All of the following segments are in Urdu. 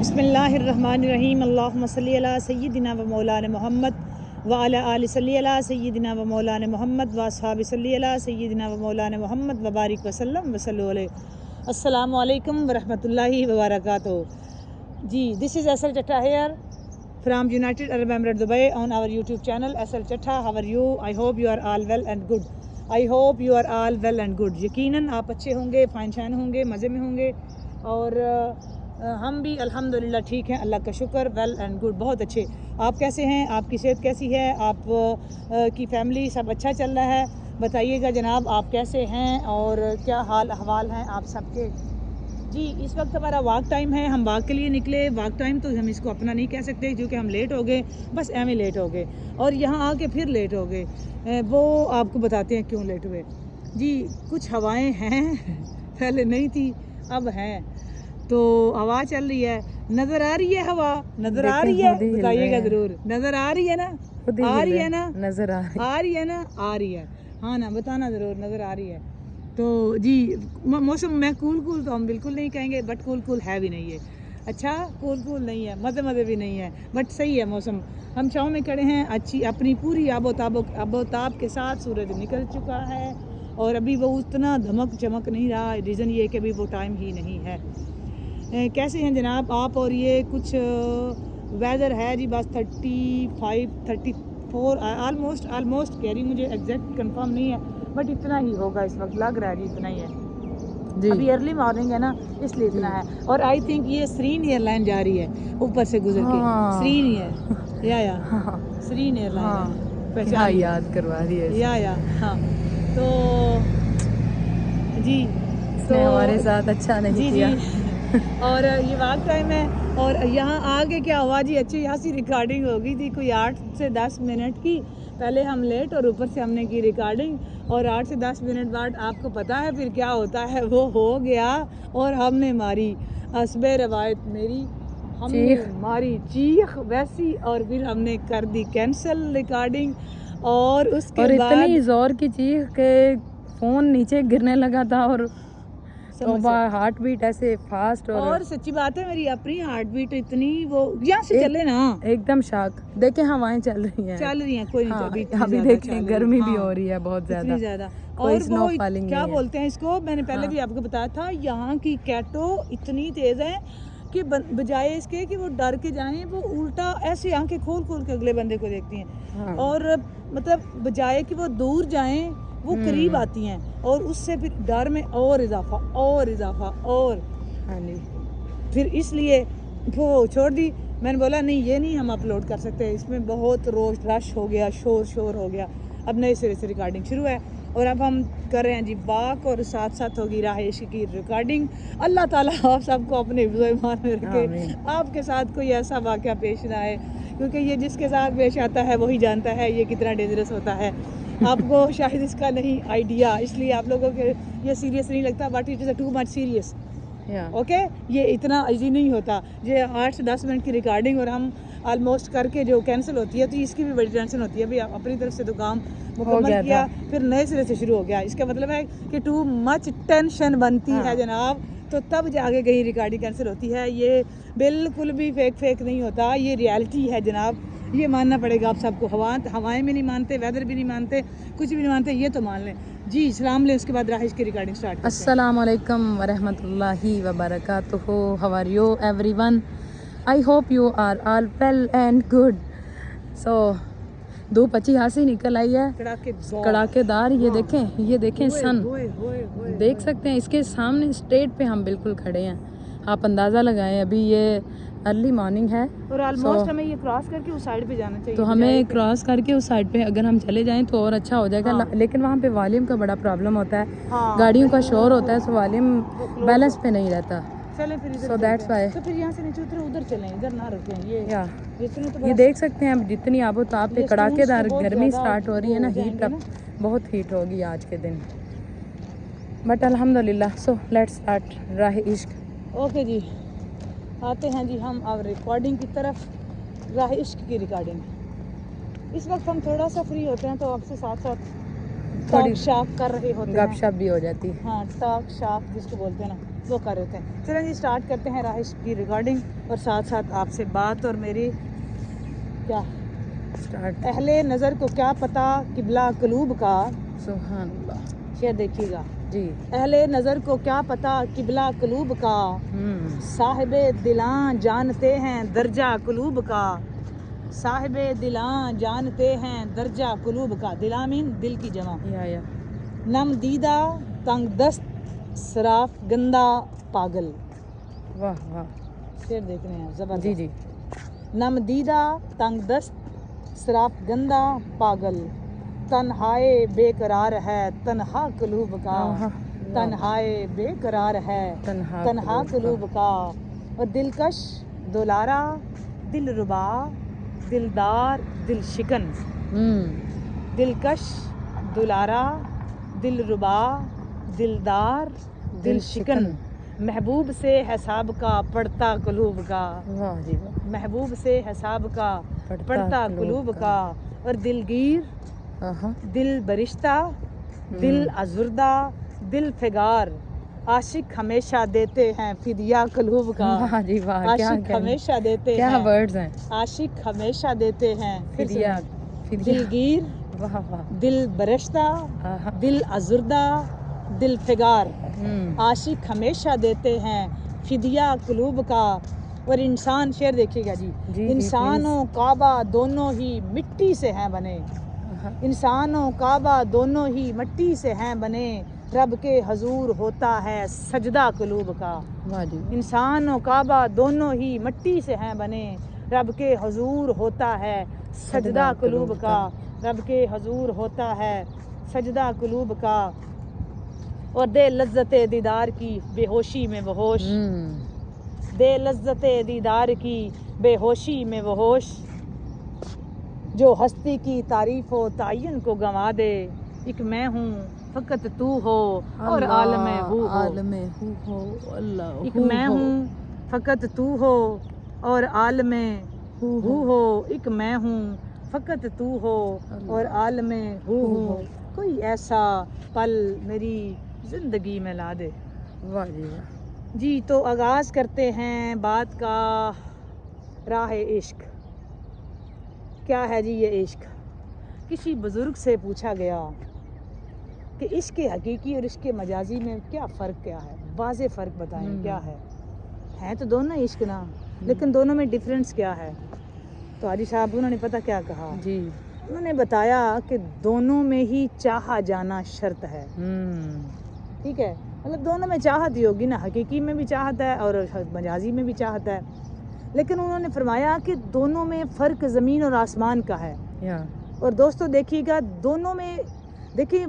بسم اللہ الرحمن الرحیم اللہم صلی علی سیدنا و مولانا محمد وعلی آل صلی علی سیدنا و مولانا محمد واصحاب صلی علی سیدنا و مولانا محمد وبارک وسلم وصلو علیہ. السلام علیکم ورحمۃ اللہ وبرکاتہ. جی دس از ایسل Chattha here from United Arab Emirate Dubai on our YouTube channel ایسل Chattha. How are you? I hope you are all well and good. I hope you are all well and good. یقیناً آپ اچھے ہوں گے، فائن شائن ہوں گے، مزے میں ہوں گے، اور ہم بھی الحمدللہ ٹھیک ہیں، اللہ کا شکر، ویل اینڈ گڈ، بہت اچھے. آپ کیسے ہیں؟ آپ کی صحت کیسی ہے؟ آپ کی فیملی سب اچھا چل رہا ہے؟ بتائیے گا جناب آپ کیسے ہیں اور کیا حال احوال ہیں آپ سب کے. جی اس وقت ہمارا واک ٹائم ہے، ہم واک کے لیے نکلے. واک ٹائم تو ہم اس کو اپنا نہیں کہہ سکتے کیونکہ ہم لیٹ ہو گئے، بس ایویں لیٹ ہو گئے اور یہاں آ کے پھر لیٹ ہو گئے. وہ آپ کو بتاتے ہیں کیوں لیٹ ہوئے. جی کچھ ہوائیں ہیں، پہلے نہیں تھی اب ہیں، تو ہوا چل رہی ہے. نظر آ رہی ہے ہوا؟ نظر آ رہی ہے؟ بتائیے گا ضرور. نظر آ رہی ہے نا؟ آ رہی ہے نا؟ نظر آ رہی ہے نا؟ آ رہی ہے، ہاں نا، بتانا ضرور نظر آ رہی ہے. تو جی موسم میں کول تو ہم بالکل نہیں کہیں گے، بٹ کول ہے بھی نہیں ہے. اچھا کول نہیں ہے، مزے بھی نہیں ہے، بٹ صحیح ہے موسم. ہم چھاؤں میں کھڑے ہیں، اچھی اپنی پوری آب و تاب کے ساتھ. سورج نکل چکا ہے اور ابھی وہ اتنا دھمک چمک نہیں رہا. ریزن یہ کہ ابھی وہ ٹائم ہی نہیں ہے. کیسے ہیں جناب آپ؟ اور یہ کچھ ویدر ہے جی، بس 35 34 آلموسٹ کہہ رہی، مجھے ایگزیکٹ کنفرم نہیں ہے، بٹ اتنا ہی ہوگا اس وقت، لگ رہا ہے جی اتنا ہی ہے. ابھی ارلی مارننگ ہے نا، اس لیے اتنا ہے. اور آئی تھنک یہ سرین ایئر لائن جا رہی ہے اوپر سے گزر کے. سرین ایئر یا سرین ایئر لائن ہے، پہچان یاد کروا رہی ہے یا ہاں. تو جی تو ہمارے ساتھ اچھا نہیں کیا. اور یہ واک ٹائم ہے اور یہاں آگے کیا ہوا جی، اچھی خاصی ریکارڈنگ ہو گئی تھی، کوئی 8 سے 10 منٹ کی. پہلے ہم لیٹ اور اوپر سے ہم نے کی ریکارڈنگ، اور 8 سے 10 منٹ بعد آپ کو پتہ ہے پھر کیا ہوتا ہے، وہ ہو گیا اور ہم نے ماری حسب روایت میری، ہم نے ماری چیخ ویسی، اور پھر ہم نے کر دی کینسل ریکارڈنگ. اور اس کے بعد اتنی زور کی چیخ کہ فون نیچے گرنے لگا تھا، اور ہارٹ بیٹ ایسے فاسٹ. اور سچی بات ہے میری اپنی ہارٹ بیٹ اتنی، وہ یہاں سے چلے نا ایک دم شاک. دیکھیں ہوائیں چل رہی ہیں کوئی نہیں. ابھی دیکھیں گرمی بھی ہو رہی ہے بہت زیادہ. اور وہ کیا بولتے ہیں اس کو، میں نے پہلے بھی آپ کو بتایا تھا، یہاں کی کیٹو اتنی تیز ہے کہ بجائے اس کے کہ وہ ڈر کے جائیں، وہ الٹا ایسے آنکھیں کھول کے اگلے بندے کو دیکھتی ہیں. اور مطلب بجائے کہ وہ دور جائیں وہ قریب آتی ہیں، اور اس سے پھر ڈر میں اور اضافہ اور پھر اس لیے وہ چھوڑ دی. میں نے بولا نہیں یہ نہیں ہم اپلوڈ کر سکتے، اس میں بہت رش ہو گیا، شور ہو گیا. اب نئے سرے سے ریکارڈنگ شروع ہے اور اب ہم کر رہے ہیں جی واک، اور ساتھ ہوگی راہ عشق کی ریکارڈنگ. اللہ تعالیٰ آپ سب کو اپنے حفظ و ایمان میں رکھے، آپ کے ساتھ کوئی ایسا واقعہ پیش نہ آئے، کیونکہ یہ جس کے ساتھ پیش آتا ہے وہی جانتا ہے یہ کتنا ڈینجرس ہوتا ہے. آپ کو شاید اس کا نہیں آئیڈیا، اس لیے آپ لوگوں کے یہ سیریس نہیں لگتا، but it is too much serious. Okay یہ اتنا ایزی نہیں ہوتا. یہ 8 سے 10 منٹ کی ریکارڈنگ اور ہم آلموسٹ کر کے جو کینسل ہوتی ہے، تو اس کی بھی بڑی ٹینشن ہوتی ہے. ابھی اپنی طرف سے تو کام مکمل کیا، پھر نئے سرے سے شروع ہو گیا. اس کا مطلب ہے کہ ٹو مچ ٹینشن بنتی ہے جناب، تو تب جا کے کہیں ریکارڈنگ کینسل ہوتی ہے. یہ بالکل بھی فیک نہیں ہوتا، یہ ریالٹی ہے جناب، یہ ماننا پڑے گا آپ سب کو. ہوائیں بھی نہیں مانتے، ویدر بھی نہیں مانتے، کچھ بھی نہیں مانتے، یہ تو مان لیں. جی سلام لیں، اس کے بعد راہش کی ریکارڈنگ سٹارٹ کرتے ہیں. السلام علیکم ورحمۃ اللہ وبرکاتہ. How are you everyone? I hope you are all well and good. So دھوپ اچھی خاصی نکل آئی ہے، کڑاکے دار. یہ دیکھیں سن، دیکھ سکتے ہیں اس کے سامنے اسٹریٹ پہ ہم بالکل کھڑے ہیں. آپ اندازہ لگائیں، ابھی یہ ارلی مارننگ ہے اور آلموسٹ ہمیں یہ کراس کر کے اس سائڈ پہ جانا چاہیے. تو ہمیں کراس کر کے اس سائڈ پہ اگر ہم چلے جائیں تو اور اچھا ہو جائے گا. لیکن وہاں پہ والیوم کا بڑا پرابلم ہوتا ہے، گاڑیوں کا شور ہوتا ہے، سو والیوم بیلنس پہ نہیں رہتا. چلیں پھر سو دیٹس وائی. تو پھر یہاں سے نیچے اترے، ادھر چلیں، ادھر نہ رکیں. یہ دیکھ سکتے ہیں جتنی آب و تاب پہ کڑاکے دار گرمی سٹارٹ ہو رہی ہے نا، ہیٹ اب بہت ہیٹ ہوگی آج کے دن، بٹ الحمدللہ. سو لیٹس اسٹارٹ راہ عشق. اوکے جی آتے ہیں جی ہم اب ریکارڈنگ کی طرف، راہ عشق کی ریکارڈنگ. اس وقت ہم تھوڑا سا فری ہوتے ہیں تو آپ سے ساتھ ٹاک شاک کر رہے ہوتے ہیں، گپ شپ بھی ہو جاتی ہے. ہاں ٹاک شاک جس کو بولتے ہیں نا. وہ کر رہے ہیں. چلیں جی اسٹارٹ کرتے ہیں راہ عشق کی ریکارڈنگ اور ساتھ ساتھ آپ سے بات. اور میری کیا اسٹارٹ. اہل نظر کو کیا پتہ قبلہ قلوب کا. سبحان اللہ. شعر دیکھیے گا. جی. اہل نظر کو کیا پتہ قبلہ قلوب کا، صاحب دلاں جانتے ہیں درجہ قلوب کا. صاحب دلاں جانتے ہیں درجہ قلوب کا. دلاں مین دل کی جمع. یا نم دیدہ تنگ دست صراف گندا پاگل. واہ واہ. شعر دیکھنے ہیں زبردست. جی جی. نم دیدہ تنگ دست صراف گندا پاگل، تنہائے بے قرار ہے تنہا قلوب کا. تنہائے بے قرار ہے تنہا قلوب کا. اور دلکش دولارا دل ربا دلدار دل شکن. دلکش دولارا دل ربا دلدار دل شکن. محبوب سے حساب کا پڑتا قلوب کا. واہ جی واہ. محبوب سے حساب کا پڑتا قلوب کا. اور دلگیر دل برشتہ دل ازردہ دل فگار، عاشق ہمیشہ دیتے ہیں فدیہ قلوب کا. واہ جی واہ. عاشق ہمیشہ دیتے کیا ہیں، ورڈز ہیں. عاشق ہمیشہ دیتے ہیں فدیہ. دلگیر واہ واہ. دل برشتہ دل ازردہ دل فگار، عاشق ہمیشہ دیتے ہیں فدیہ قلوب کا. اور انسان، شعر دیکھیے گا جی. انسان و کعبہ دونوں ہی مٹی سے ہیں بنے. انسان و کعبہ دونوں ہی مٹی سے ہیں بنے، رب کے حضور ہوتا ہے سجدہ قلوب کا. انسان و کعبہ دونوں ہی مٹی سے ہیں بنے، رب کے حضور ہوتا ہے سجدہ قلوب کا. رب کے حضور ہوتا ہے سجدہ قلوب کا. اور دے لذت دیدار کی بے ہوشی میں وہ ہوش. دے لذت دیدار کی بے ہوشی میں وہ ہوش، جو ہستی کی تعریف و تعین کو گنوا دے. ایک میں ہوں فقط تو ہو اور عالم ہو. ایک میں ہوں فقط تو ہو اور عالم ہو. ایک میں ہوں فقط تو ہو اور عالم ہو. کوئی ایسا پل میری زندگی میں لا دے. واہ جی واہ. جی تو آغاز کرتے ہیں بات کا. راہ عشق کیا ہے جی؟ یہ عشق کسی بزرگ سے پوچھا گیا کہ عشق حقیقی اور عشق مجازی میں کیا فرق کیا ہے؟ واضح فرق بتائیں کیا ہے. ہیں تو دونوں عشق نا، لیکن دونوں میں ڈفرینس کیا ہے؟ تو حاجی صاحب انہوں نے پتہ کیا کہا جی. انہوں نے بتایا کہ دونوں میں ہی چاہا جانا شرط ہے. ٹھیک ہے، مطلب دونوں میں چاہت ہی ہوگی نا. حقیقی میں بھی چاہت ہے اور مجازی میں بھی چاہت ہے. لیکن انہوں نے فرمایا کہ دونوں میں فرق زمین اور آسمان کا ہے. اور دوستو دیکھیے گا، دونوں میں دیکھیے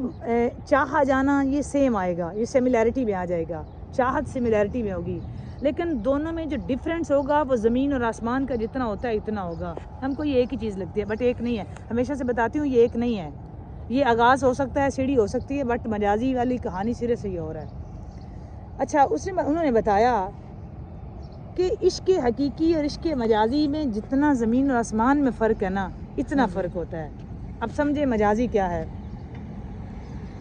چاہا جانا یہ سیم آئے گا، یہ سملیرٹی میں آ جائے گا. چاہت سملیرٹی میں ہوگی، لیکن دونوں میں جو ڈفرینس ہوگا وہ زمین اور آسمان کا جتنا ہوتا ہے اتنا ہوگا. ہم کو یہ ایک ہی چیز لگتی ہے، بٹ ایک نہیں ہے. ہمیشہ سے بتاتی ہوں یہ ایک نہیں ہے. یہ آغاز ہو سکتا ہے، سیڑھی ہو سکتی ہے، بٹ مجازی والی کہانی سرے سے ہی ہو رہا ہے. اچھا، انہوں نے بتایا کہ عشق حقیقی اور عشق مجازی میں جتنا زمین اور آسمان میں فرق ہے نا، اتنا فرق ہوتا ہے. اب سمجھے مجازی کیا ہے؟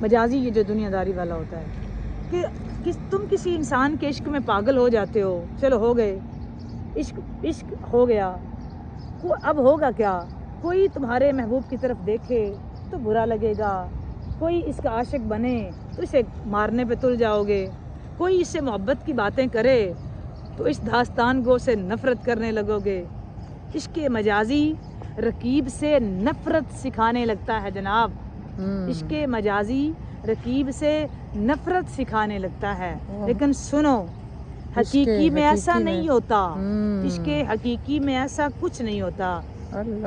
مجازی یہ جو دنیا داری والا ہوتا ہے کہ تم کسی انسان کے عشق میں پاگل ہو جاتے ہو. چلو ہو گئے، عشق ہو گیا. اب ہوگا کیا؟ کوئی تمہارے محبوب کی طرف دیکھے تو برا لگے گا، کوئی اس کا عاشق بنے تو اسے مارنے پہ تل جاؤ گے، کوئی اس سے محبت کی باتیں کرے تو اس داستان گو سے نفرت کرنے لگو گے. عشق مجازی رقیب سے نفرت سکھانے لگتا ہے جناب. عشق مجازی رقیب سے نفرت سکھانے لگتا ہے. لیکن سنو، حقیقی میں ایسا نہیں ہوتا. عشق حقیقی میں ایسا کچھ نہیں ہوتا.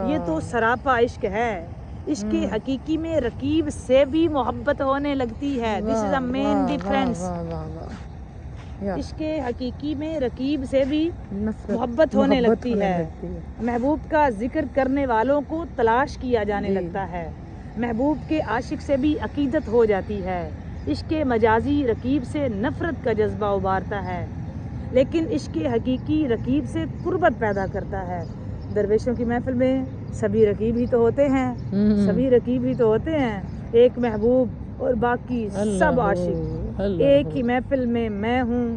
یہ تو سراپا عشق ہے. عشق حقیقی میں رقیب سے بھی محبت ہونے لگتی ہے. دس از اے مین ڈفرینس. عشق حقیقی میں رقیب سے بھی محبت ہونے لگتی ہے. محبوب کا ذکر کرنے والوں کو تلاش کیا جانے لگتا ہے. محبوب کے عاشق سے بھی عقیدت ہو جاتی ہے. عشق مجازی رقیب سے نفرت کا جذبہ ابھارتا ہے، لیکن عشق حقیقی رقیب سے قربت پیدا کرتا ہے. درویشوں کی محفل میں سبھی رقیب ہی تو ہوتے ہیں، سبھی رقیب ہی تو ہوتے ہیں. ایک محبوب اور باقی سب عاشق. ایک ہی محفل میں میں ہوں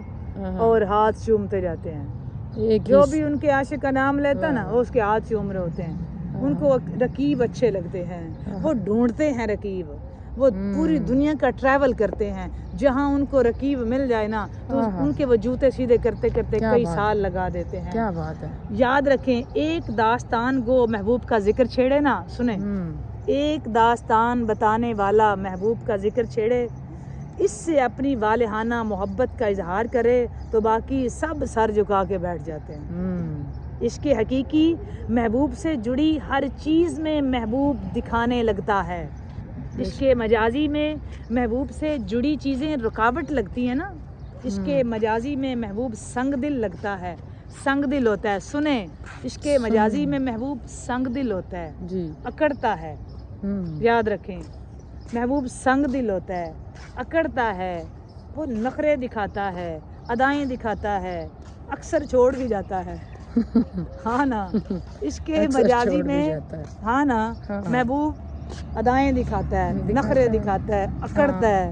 اور ہاتھ چومتے جاتے ہیں. جو بھی ان کے عاشق کا نام لیتا نا وہ اس کے ہاتھ چوم رہے ہوتے ہیں. ان کو رقیب اچھے لگتے ہیں, وہ ڈھونڈتے ہیں رقیب, وہ پوری دنیا کا ٹریول کرتے ہیں. جہاں ان کو رقیب مل جائے نا تو ان کے وہ جوتے سیدھے کرتے کرتے کئی سال لگا دیتے ہیں. کیا بات ہے. یاد رکھیں, ایک داستان گو محبوب کا ذکر چھیڑے نا, سنیں, ایک داستان بتانے والا محبوب کا ذکر چھیڑے, اس سے اپنی والہانہ محبت کا اظہار کرے تو باقی سب سر جھکا کے بیٹھ جاتے ہیں. عشق حقیقی محبوب سے جڑی ہر چیز میں محبوب دکھانے لگتا ہے. عشق مجازی میں محبوب سے جڑی چیزیں رکاوٹ لگتی ہیں نا. عشق مجازی میں محبوب سنگ دل لگتا ہے, سنگ دل ہوتا ہے. سنیں, عشق مجازی میں محبوب سنگ دل ہوتا ہے, جی, اکڑتا ہے. یاد رکھیں, محبوب سنگ دل ہوتا ہے, اکڑتا ہے, وہ نخرے دکھاتا ہے, ادائیں دکھاتا ہے, اکثر چھوڑ بھی جاتا ہے. ہاں نا, اس کے مجازی میں ہاں نا محبوب ادائیں دکھاتا ہے, نخرے دکھاتا ہے, اکڑتا ہے,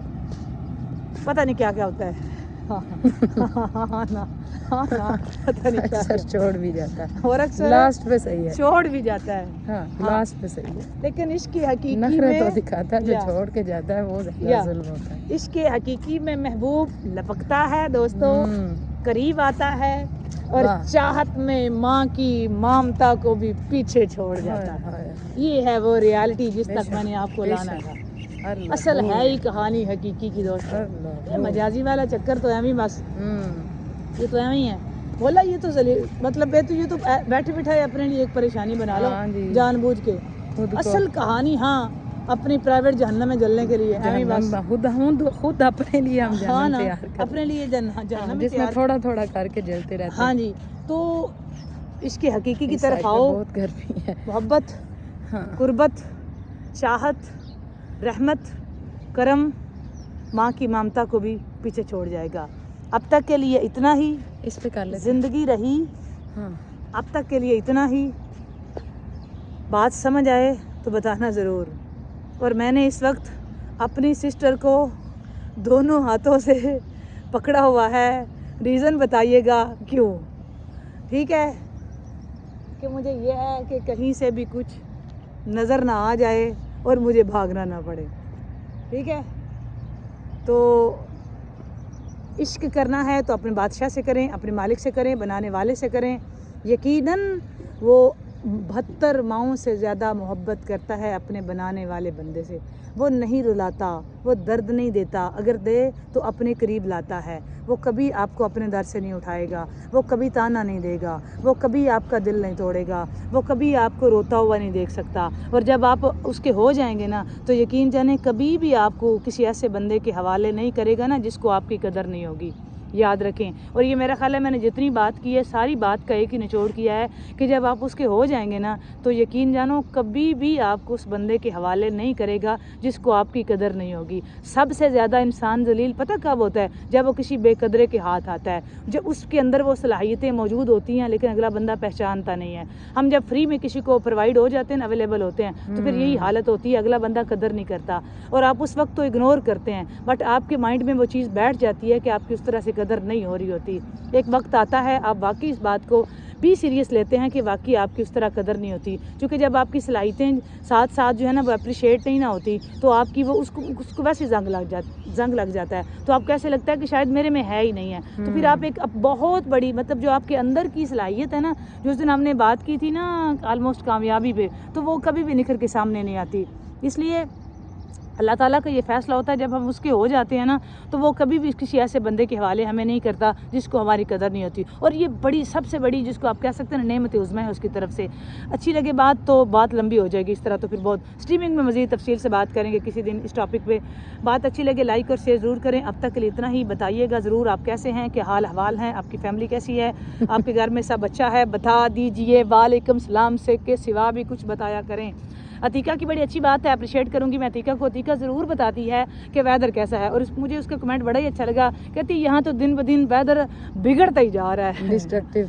پتہ نہیں کیا کیا ہوتا ہے. ہاں نا, پتہ نہیں کیا چھوڑ بھی جاتا ہے, اور اکثر لاسٹ پہ صحیح ہے, چھوڑ بھی جاتا ہے. ہاں لاسٹ پہ صحیح ہے. لیکن اس کی حقیقی نخرے میں تو دکھاتا ہے, جو چھوڑ کے جاتا ہے وہ زیادہ ظلم ہوتا ہے. اس کے حقیقی میں محبوب لپکتا ہے دوستو, قریب آتا ہے, اور چاہت میں ماں کی مامتا کو بھی پیچھے چھوڑ جاتا ہے. یہ ہے وہ ریالٹی جس تک میں نے آپ کو لانا تھا. اصل ہے ہی کہانی حقیقی کی دوستو. مجازی والا چکر تو ایویں بس, یہ تو ایویں ہے. بولا یہ تو مطلب یہ تو بیٹھے بٹھائے اپنے لیے ایک پریشانی بنا لو جان بوجھ کے. اصل کہانی ہاں اپنی پرائیویٹ جہنم میں جلنے کے لیے ایویں بس, خود اپنے لیے ہم جہنم تیار کرتے ہیں, اپنے لیے جہنم جس میں تھوڑا تھوڑا کر کے جلتے رہتے ہیں. ہاں جی, تو اس کے حقیقی کی طرف آؤ. بہت گرمی ہے. محبت, قربت, چاہت, رحمت, کرم ماں کی مامتا کو بھی پیچھے چھوڑ جائے گا. اب تک کے لیے اتنا ہی. اس پہ کر لیں, زندگی رہی اب تک کے لیے اتنا ہی. بات سمجھ آئے تو بتانا ضرور. اور میں نے اس وقت اپنی سسٹر کو دونوں ہاتھوں سے پکڑا ہوا ہے. ریزن بتائیے گا کیوں, ٹھیک ہے, کہ مجھے یہ ہے کہ کہیں سے بھی کچھ نظر نہ آ جائے اور مجھے بھاگنا نہ پڑے. ٹھیک ہے, تو عشق کرنا ہے تو اپنے بادشاہ سے کریں, اپنے مالک سے کریں, بنانے والے سے کریں. یقیناً وہ 72 ماؤں سے زیادہ محبت کرتا ہے اپنے بنانے والے بندے سے. وہ نہیں رلاتا, وہ درد نہیں دیتا, اگر دے تو اپنے قریب لاتا ہے. وہ کبھی آپ کو اپنے در سے نہیں اٹھائے گا, وہ کبھی تانا نہیں دے گا, وہ کبھی آپ کا دل نہیں توڑے گا, وہ کبھی آپ کو روتا ہوا نہیں دیکھ سکتا. اور جب آپ اس کے ہو جائیں گے نا تو یقین جانیں کبھی بھی آپ کو کسی ایسے بندے کے حوالے نہیں کرے گا نا جس کو آپ کی قدر نہیں ہوگی. یاد رکھیں. اور یہ میرا خیال ہے میں نے جتنی بات کی ہے ساری بات کا ایک ہی نچوڑ کیا ہے کہ جب آپ اس کے ہو جائیں گے نا تو یقین جانو کبھی بھی آپ کو اس بندے کے حوالے نہیں کرے گا جس کو آپ کی قدر نہیں ہوگی. سب سے زیادہ انسان ذلیل پتہ کب ہوتا ہے؟ جب وہ کسی بے قدرے کے ہاتھ آتا ہے, جب اس کے اندر وہ صلاحیتیں موجود ہوتی ہیں لیکن اگلا بندہ پہچانتا نہیں ہے. ہم جب فری میں کسی کو پرووائڈ ہو جاتے ہیں, اویلیبل ہوتے ہیں, تو پھر یہی حالت ہوتی ہے, اگلا بندہ قدر نہیں کرتا اور آپ اس وقت تو اگنور کرتے ہیں, بٹ آپ کے مائنڈ میں وہ چیز بیٹھ جاتی ہے کہ آپ کی اس طرح سے قدر نہیں ہو رہی ہوتی. ایک وقت آتا ہے آپ واقعی اس بات کو بھی سیریس لیتے ہیں کہ واقعی آپ کی اس طرح قدر نہیں ہوتی, کیونکہ جب آپ کی صلاحیتیں ساتھ ساتھ جو ہے نا وہ اپریشیٹ نہیں نہ ہوتی تو آپ کی وہ اس کو ویسے زنگ لگ جاتا ہے. تو آپ کو ایسے لگتا ہے کہ شاید میرے میں ہے ہی نہیں ہے. تو پھر آپ ایک بہت بڑی مطلب جو آپ کے اندر کی صلاحیت ہے نا, جو اس دن ہم نے بات کی تھی نا آلموسٹ کامیابی پہ, تو وہ کبھی بھی نکھر کے سامنے نہیں آتی. اس لیے اللہ تعالیٰ کا یہ فیصلہ ہوتا ہے جب ہم اس کے ہو جاتے ہیں نا تو وہ کبھی بھی کسی ایسے بندے کے حوالے ہمیں نہیں کرتا جس کو ہماری قدر نہیں ہوتی. اور یہ بڑی سب سے بڑی جس کو آپ کہہ سکتے ہیں نعمت عظمی ہے اس کی طرف سے. اچھی لگے بات تو بات لمبی ہو جائے گی اس طرح, تو پھر بہت اسٹریمنگ میں مزید تفصیل سے بات کریں گے کسی دن اس ٹاپک پہ. بات اچھی لگے لائک اور شیئر ضرور کریں. اب تک کے لیے اتنا ہی. بتائیے گا ضرور آپ کیسے ہیں, کیا حال احوال ہیں, آپ کی فیملی کیسی ہے, آپ کے گھر میں سب اچھا ہے, بتا دیجئے. وعلیکم السلام سے کے سوا بھی کچھ بتایا کریں. عتیقہ کی بڑی اچھی بات ہے, اپریشیٹ کروں گی میں عتیقہ کو. عتیقہ ضرور بتاتی ہے کہ ویدر کیسا ہے, اور مجھے اس کا کمنٹ بڑا ہی اچھا لگا. کہتی یہاں تو دن بدن ویدر بگڑتا ہی جا رہا ہے. ڈسٹرکٹیو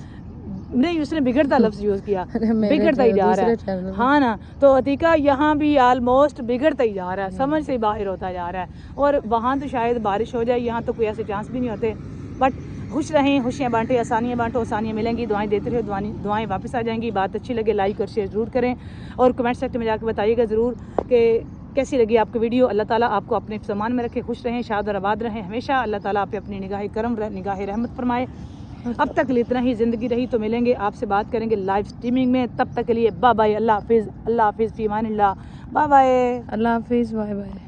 نہیں, اس نے بگڑتا لفظ یوز کیا, بگڑتا ہی جا رہا ہے. ہاں نا, تو عتیقہ یہاں بھی آلموسٹ بگڑتا ہی جا رہا ہے, سمجھ سے باہر ہوتا جا رہا ہے. اور وہاں تو شاید بارش ہو جائے, یہاں تو کوئی ایسے چانس بھی نہیں ہوتے. بٹ خوش رہیں, خوشیاں بانٹیں, آسانیاں بانٹو, آسانیاں ملیں گی. دعائیں دیتے رہو, دعائیں واپس آ جائیں گی. بات اچھی لگے لائک اور شیئر ضرور کریں, اور کمنٹ سیکشن میں جا کے بتائیے گا ضرور کہ کیسی لگی آپ کو ویڈیو. اللہ تعالیٰ آپ کو اپنے سامان میں رکھے, خوش رہیں, شاد اور آباد رہیں ہمیشہ. اللہ تعالیٰ آپ پہ اپنی نگاہ کرم, نگاہ رحمت فرمائے. اب تک اتنا ہی, زندگی رہی تو ملیں گے, آپ سے بات کریں گے لائیو اسٹریمنگ میں. تب تک کے لیے بائے بائے, اللہ حافظ, اللہ حافظ, فی امان اللہ, بائے بائے, اللہ حافظ, بائے بائے.